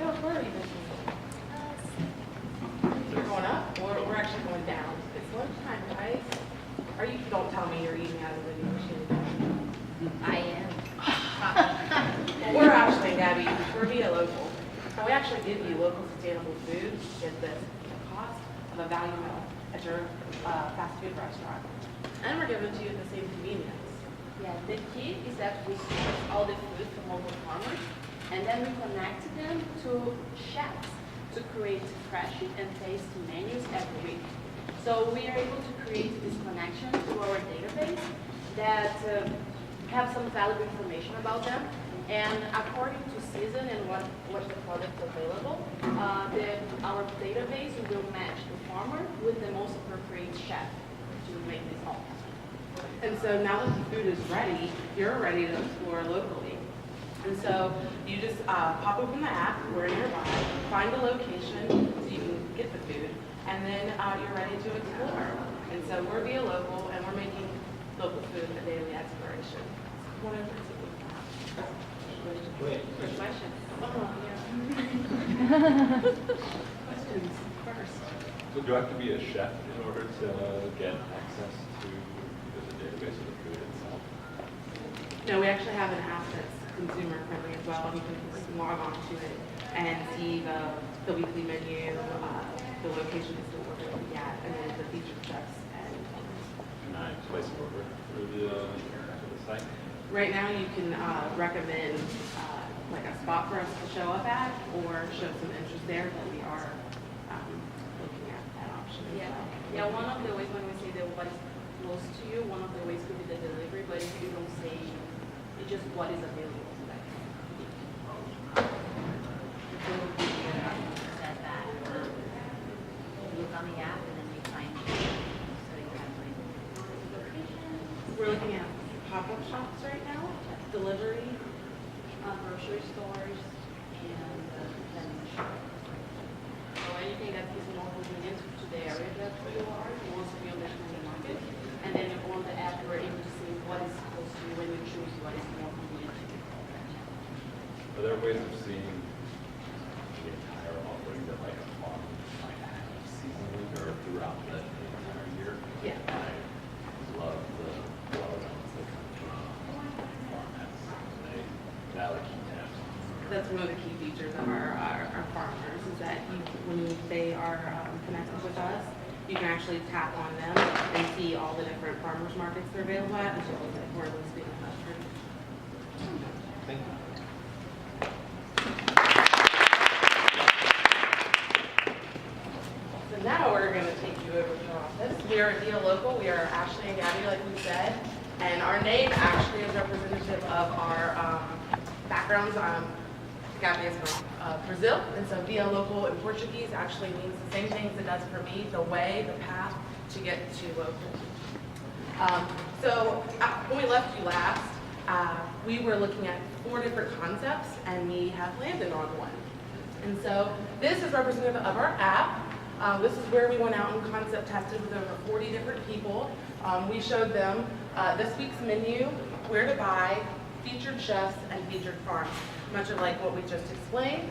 what floor are you visiting? You're going up, or we're actually going down. It's lunchtime, guys. Or you don't tell me you're eating out of the vending machine. I am. Well, we're Ashley and Gabby. We're Via Local. And we actually give you local sustainable food at the cost of a value meal at your fast food restaurant. And we're giving it to you at the same convenience. Yeah, the key is that we source all the food from local farmers, and then we connect them to chefs to create fresh and tasty menus every week. So we are able to create this connection to our database that have some valuable information about them. And according to season and what the product available, our database will match the farmer with the most appropriate chef to make this all. And so now that the food is ready, you're ready to explore locally. And so you just pop open the app, we're nearby, find a location so you can get the food, and then you're ready to explore. And so we're Via Local, and we're making local food a daily exploration. One over to you. Wait, First question. Oh, yeah. Questions first. so do I have to be a chef in order to get access to the database of the food itself? No, we actually have an app that's consumer friendly as well. You can just log on to it and see the weekly menu, the locations that we're going to be at, and then the featured chefs. And Can I place an order through the site? right now, you can recommend like a spot for us to show up at, or show some interest there. But we are looking at that option. As Yeah, well. yeah. One of the ways when we say that what is close to you, one of the ways could be the delivery, but if you don't say, it's just what is available to that. Said that. You look on the app and then you find so you have like locations. We're looking at pop-up shops right now, delivery. Grocery stores and vending machines. So anything that is more convenient to the area that you are, you want to be on the market. And then on the app, you're able to see what is close to you when you choose what is more convenient to you. Are there ways of seeing the entire offering that like a farm might have seasonally or throughout the entire year? Yeah. I love the elements that come from farmhouse. They like keep tabs on. That's one of the key features of our farmers is that when they are connected with us, you can actually tap on them and see all the different farmers markets they're available at, as well as like we're listing in Western. Thank you. So now we're going to take you over to our office. We are Via Local. We are Ashley and Gabby, like we said, and our name actually is representative of our backgrounds. Gabby is from Brazil, and so Via Local in Portuguese actually means the same thing as it does for me, the way, the path to get to local. So when we left you last, we were looking at 4 different concepts, and we have landed on one. And so this is representative of our app. This is where we went out and concept tested with over 40 different people. We showed them this week's menu, where to buy, featured chefs, and featured farms. Much of like what we just explained.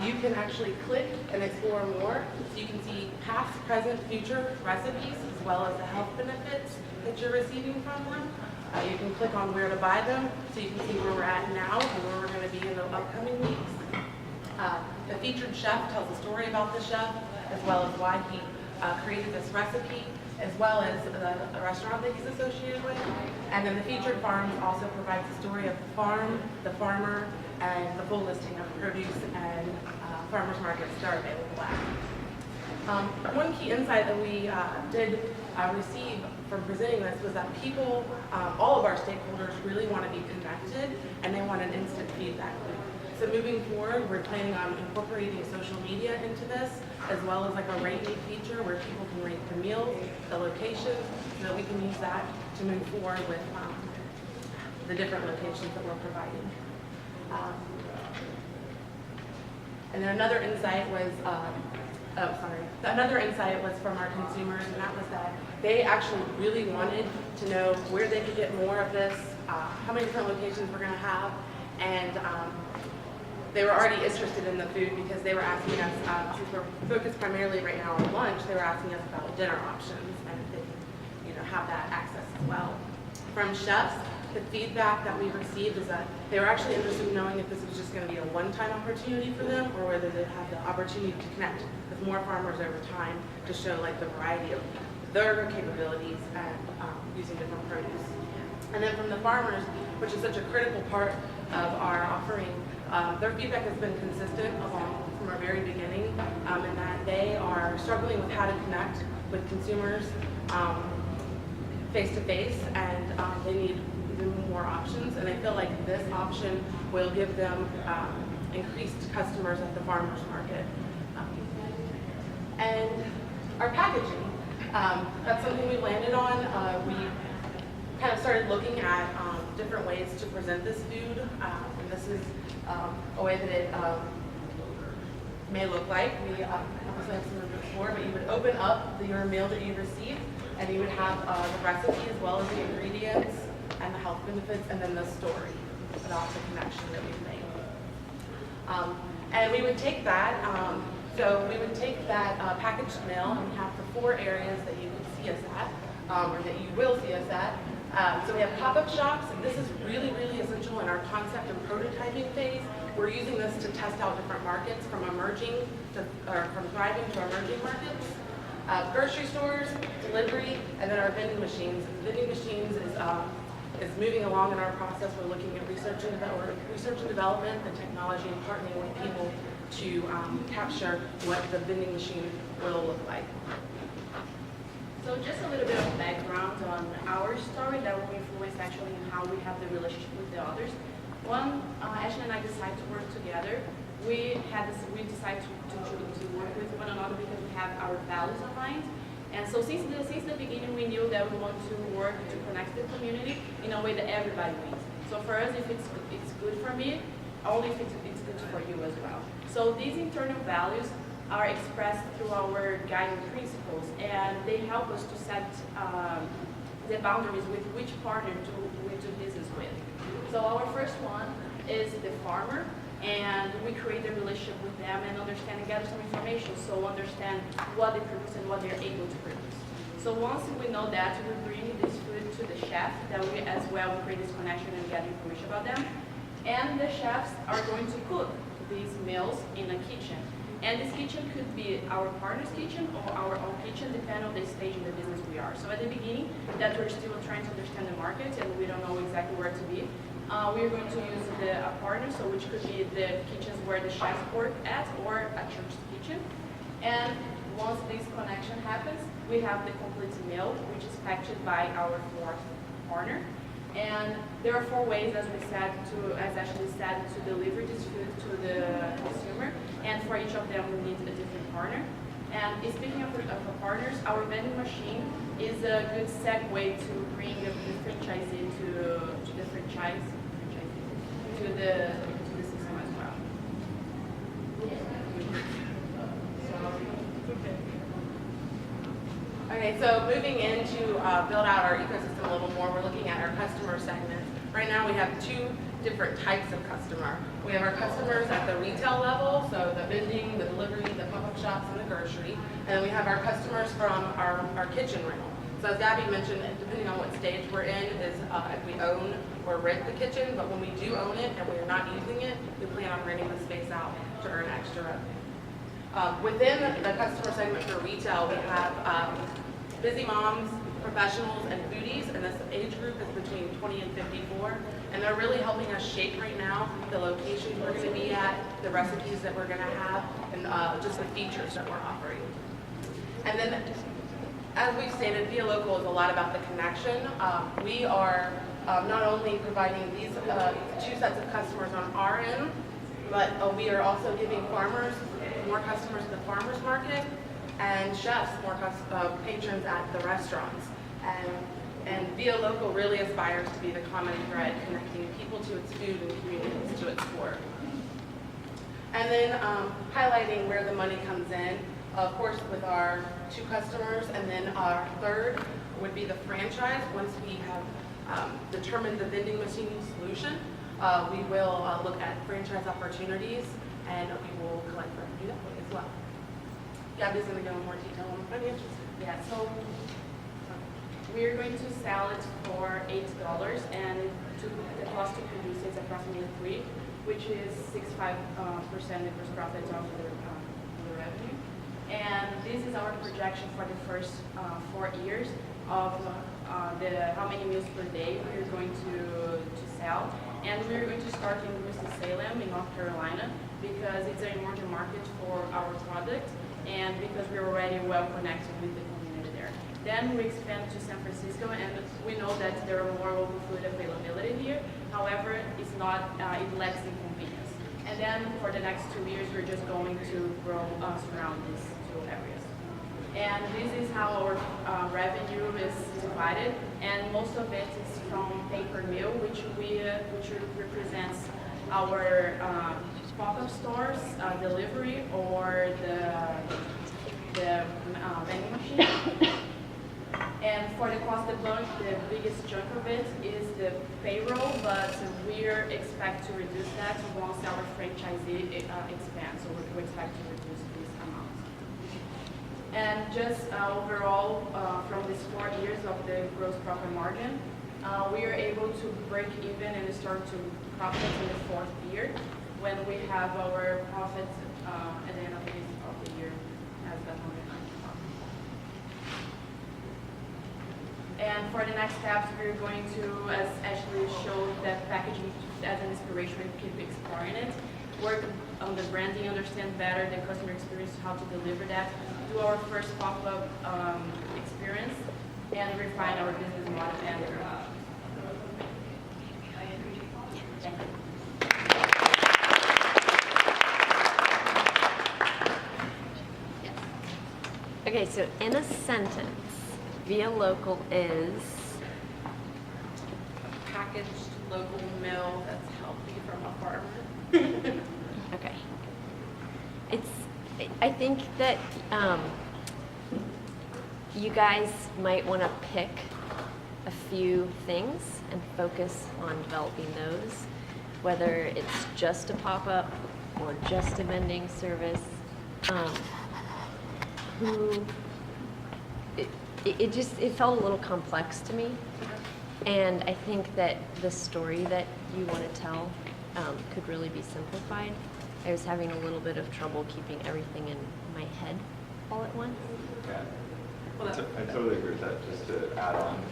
You can actually click and explore more. So you can see past, present, future recipes, as well as the health benefits that you're receiving from them. You can click on where to buy them, so you can see where we're at now and where we're going to be in the upcoming weeks. The featured chef tells a story about the chef, as well as why he created this recipe, as well as the restaurant that he's associated with. And then the featured farms also provides the story of the farm, the farmer, and the full listing of produce and farmers markets that are available at. One key insight that we did receive from presenting this was that people, all of our stakeholders really want to be connected and they want an instant feedback loop. So moving forward, we're planning on incorporating social media into this, as well as like a rate me feature where people can rate the meals, the locations, so that we can use that to move forward with the different locations that we're providing. And then another insight was, another insight was from our consumers, and that was that they actually really wanted to know where they could get more of this, how many different locations we're going to have, and they were already interested in the food because they were asking us, since we're focused primarily right now on lunch, they were asking us about dinner options and if they could, have that access as well. From chefs, the feedback that we received is that they were actually interested in knowing if this was just going to be a one-time opportunity for them or whether they'd have the opportunity to connect with more farmers over time to show like the variety of their capabilities and using different produce. And then from the farmers, which is such a critical part of our offering, their feedback has been consistent from our very beginning, in that they are struggling with how to connect with consumers face to face, and they need even more options. And I feel like this option will give them increased customers at the farmers market. And our packaging, that's something we landed on. We kind of started looking at different ways to present this food, and this is a way that it may look like. We obviously have some of it before, but you would open up your meal that you received, and you would have the recipe as well as the ingredients and the health benefits, and then the story about the connection that we've made. And we would take that, packaged meal, and we have the 4 areas that you can see us at, or that you will see us at. So we have pop-up shops, and this is really, really essential in our concept and prototyping phase. We're using this to test out different markets from thriving to emerging markets. Grocery stores, delivery, and then our vending machines. Vending machines is moving along in our process. We're looking at research and development and technology and partnering with people to capture what the vending machine will look like. So just a little bit of background on our story that will influence actually in how we have the relationship with the others. When Ashley and I decided to work together, we decided to work with one another because we have our values aligned. And so since the beginning, we knew that we want to work to connect the community in a way that everybody wins. So for us, if it's good for me, only if it's good for you as well. So these internal values are expressed through our guiding principles, and they help us to set the boundaries with which partner we do business with. So our first one is the farmer, and we create a relationship with them and understand and gather some information, so understand what they produce and what they're able to produce. So once we know that, we bring this food to the chef, that we as well create this connection and get information about them. And the chefs are going to cook these meals in a kitchen. And this kitchen could be our partner's kitchen or our own kitchen, depending on the stage in the business we are. So at the beginning, that we're still trying to understand the market and we don't know exactly where to be. We're going to use a partner, so which could be the kitchens where the chefs work at or a church kitchen. And once this connection happens, we have the complete meal, which is packaged by our 4th partner. And there are 4 ways, as Ashley said, to deliver this food to the consumer. And for each of them, we need a different partner. And speaking of partners, our vending machine is a good segue to bring the franchisee to the system as well. Okay, so moving into build out our ecosystem a little more, we're looking at our customer segments. Right now we have 2 different types of customer. We have our customers at the retail level, so the vending, the delivery, the pop-up shops, and the grocery. And then we have our customers from our kitchen rental. So as Gabby mentioned, depending on what stage we're in, is if we own or rent the kitchen, but when we do own it and we're not using it, we plan on renting the space out to earn extra revenue. Within the customer segment for retail, we have busy moms, professionals, and foodies, and this age group is between 20 and 54. And they're really helping us shape right now the locations we're going to be at, the recipes that we're going to have, and just the features that we're offering. And then, as we've stated, Via Local is a lot about the connection. We are not only providing these 2 sets of customers on our end, but we are also giving farmers more customers at the farmers market, and chefs more patrons at the restaurants. And Via Local really aspires to be the common thread connecting people to its food and communities to its sport. And then highlighting where the money comes in, of course, with our 2 customers, and then our 3rd would be the franchise once we have determined the vending machine solution. We will look at franchise opportunities, and we will collect revenue that way as well. Gabby's going to go in more detail on the financials. Yeah, so we're going to sell it for $8, and the cost to produce is approximately $3, which is 65% the gross profit of the revenue. And this is our projection for the first 4 years of how many meals per day we're going to sell. And we're going to start in Winston-Salem in North Carolina because it's an emerging market for our product and because we're already well connected with the community there. Then we expand to San Francisco, and we know that there are more local food availability here. However, it's not, it lacks in convenience. And then for the next 2 years, we're just going to grow around these 2 areas. And this is how our revenue is divided, and most of it is from pay per meal, which represents our pop-up stores, delivery, or the vending machine. And for the cost, the biggest chunk of it is the payroll, but we expect to reduce that once our franchisee expands, so we expect to reduce this amount. And just overall, from these 4 years of the gross profit margin, we are able to break even and start to profit in the 4th year when we have our profits at the end of the year as the 190. And for the next steps, we're going to, as Ashley showed, that packaging as an inspiration, we keep exploring it, work on the branding, understand better the customer experience, how to deliver that, do our first pop-up experience, and refine our business model and Okay, so in a sentence, Via Local is A packaged local meal that's healthy from a farmer. okay. I think that you guys might want to pick a few things and focus on developing those, whether it's just a pop-up or just a vending service. It felt a little complex to me, and I think that the story that you want to tell could really be simplified. I was having a little bit of trouble keeping everything in my head all at once. Yeah, Well, I totally agree with that. Just to add on,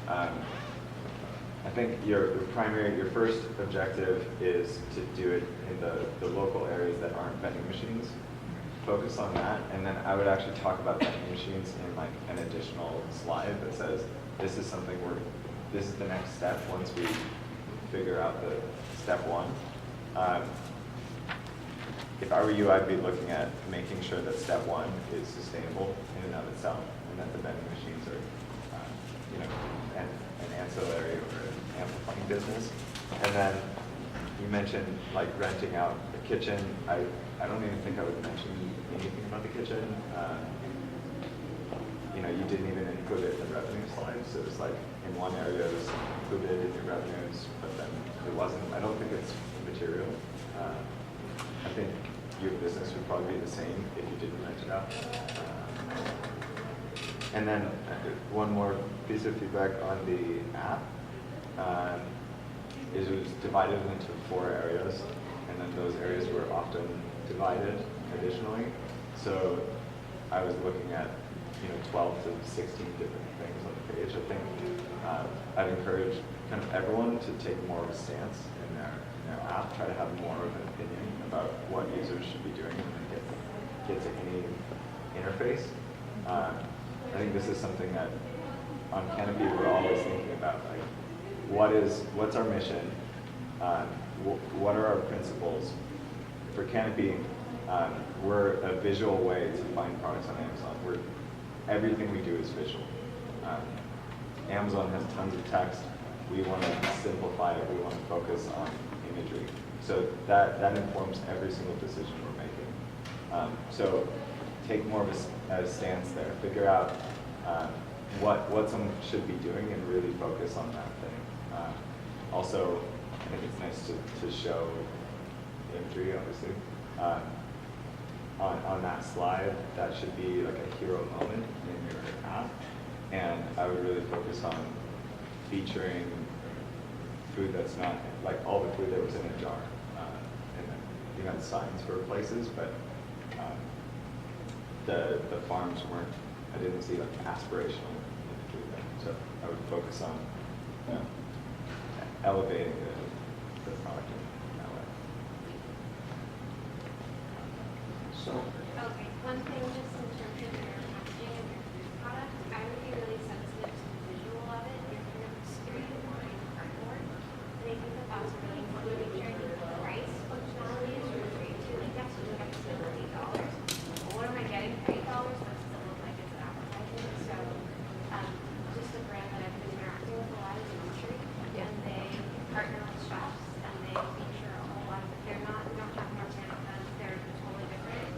I think your first objective is to do it in the local areas that aren't vending machines. Focus on that, and then I would actually talk about vending machines in like an additional slide that says this is something this is the next step once we figure out the step 1. If I were you, I'd be looking at making sure that step 1 is sustainable in and of itself, and that the vending machines are, an ancillary or an amplifying business. And then you mentioned like renting out the kitchen. I don't even think I would mention anything about the kitchen. You didn't even include it in the revenue slide. So it's like in one area it was included in your revenues, but then it wasn't. I don't think it's material. I think your business would probably be the same if you didn't rent it out. And then one more piece of feedback on the app is it was divided into 4 areas, and then those areas were often divided additionally. So I was looking at 12 to 16 different things on the page. I think I'd encourage kind of everyone to take more of a stance in their app, try to have more of an opinion about what users should be doing and get to any interface. I think this is something that on Canopy we're always thinking about, like what's our mission, what are our principles. For Canopy, we're a visual way to find products on Amazon. Everything we do is visual. Amazon has tons of text. We want to simplify it. We want to focus on imagery. So that informs every single decision we're making. So take more of a stance there. Figure out what someone should be doing and really focus on that thing. Also, I think it's nice to show imagery, obviously. On that slide, that should be like a hero moment in your app. And I would really focus on featuring food that's not, like all the food that was in a jar. And then you had signs for places, but the farms weren't, I didn't see like aspirational imagery there. So I would focus on elevating the product in that way. So, Okay, one thing just in terms of your packaging and your food product, I would be really sensitive to the visual of it. You're kind of screwing behind cardboard. And I think that that's really important to make sure the price functionality is really great too. Like, yes, you have to spend $8. But what am I getting for $8? That doesn't look like it's advertising. So, just a brand that I've been interacting with a lot is Grocery. Yeah. And they partner with chefs and they feature a whole lot of, they're not, we don't have more organic than, they're totally different.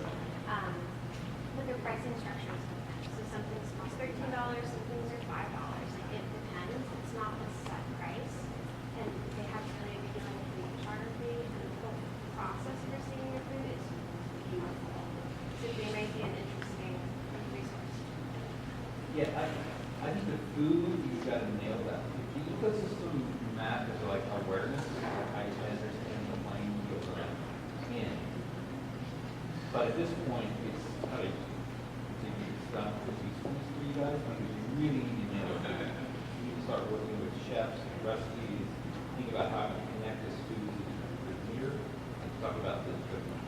But their pricing structure is different. So some things cost $13, some things are $5. Like, it depends. It's not a set price. And they have really good dealing with the photography and the whole process for seeing your food is beautiful. So they might be an interesting resource. yeah, I think the food, you've got to nail that. The ecosystem map is like awareness. I understand the plane goes around in. But at this point, it's how to continue to stop with these foods for you guys, because you really need to nail it. You need to start working with chefs and recipes, think about how to connect this food with here, and talk about the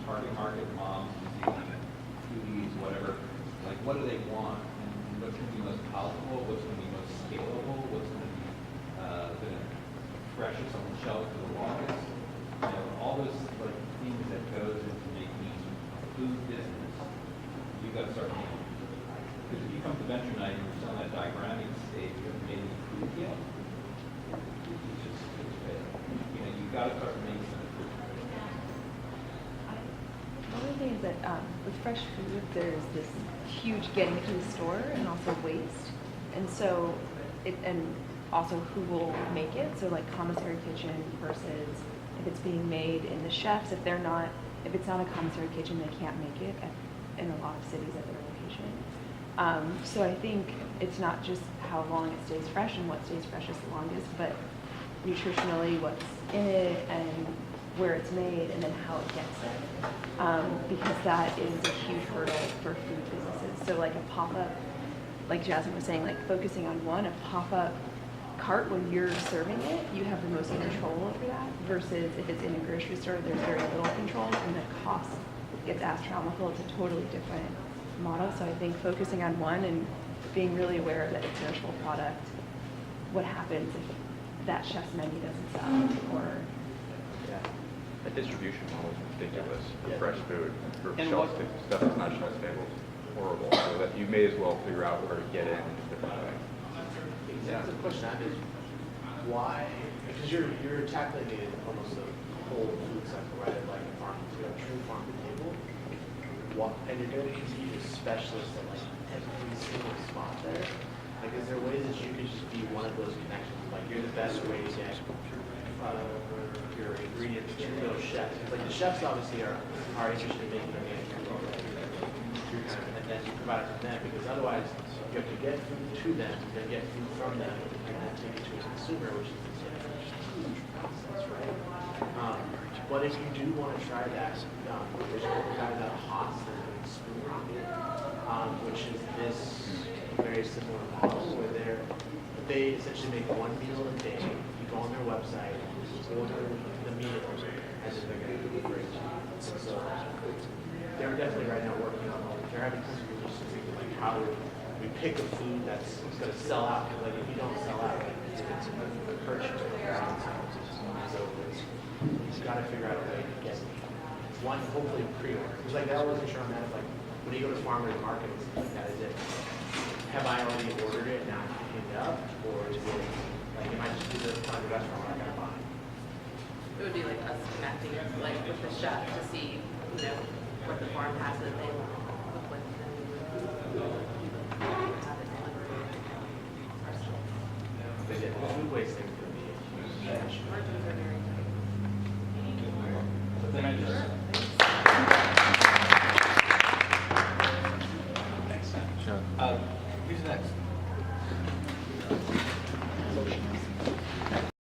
target market, moms, foodies, whatever. Like, what do they want? And what's going to be most palatable? What's going to be most scalable? What's going to be the freshest on the shelf for the longest? You know, all those like things that goes into making a food business, you got to start making. Because if you come to Venture Night and you're selling that diagrammatic stage, you haven't made any food yet. It's just, you know, you got to start making some food. One thing is that with fresh food, there's this huge getting to the store and also waste. And so, and also who will make it. So like commissary kitchen versus if it's being made in the chefs, if it's not a commissary kitchen, they can't make it in a lot of cities at their location. So I think it's not just how long it stays fresh and what stays freshest the longest, but nutritionally what's in it and where it's made and then how it gets there. Because that is a huge hurdle for food businesses. So like a pop-up, like Jasmine was saying, like focusing on a pop-up cart when you're serving it, you have the most control over that versus if it's in a grocery store, there's very little control and the cost gets astronomical. It's a totally different model. So I think focusing on one and being really aware that it's a perishable product, what happens if that chef's menu doesn't sell or The distribution model is ridiculous for Yeah. fresh food, for And shelf what- stuff that's not shelf stable. It's horrible. So that you may as well figure out where to get in a different way. Yeah, the question I have is why, because you're tackling it almost the whole food cycle, right? Like farm, you know, true farm to table. And you're going to compete with specialists at like every single spot there. Like, is there ways that you could just be one of those connections? Like, you're the best way to get your ingredients to those chefs. Like, the chefs obviously are interested in making organic food already. And then you provide it to them, because otherwise you have to get food to them, then get food from them, and then take it to a consumer, which is a huge process, right? But if you do want to try that, there's a couple guys out of Haas that are doing Spoon Rocket, which is this very similar model where they essentially make one meal a day. You go on their website, order the meal, and then they're going to deliver it to you. So they're definitely right now working on, they're having customers just thinking like, how do we pick a food that's going to sell out? Because like, if you don't sell out, it's a purchase. So you've got to figure out a way to get one, hopefully pre-order. Because like I wasn't sure on that, like when you go to farmers market and stuff like that, is it, have I already ordered it and now I'm picking it up? Or is it, like, am I just do this at the restaurant where I gotta buy? It would be like us connecting like with the chef to see, you know, what the farm has that they cook with and we would have it delivered ourselves. The food waste thing could be a huge. Margins are very tight. Who's next? Motion.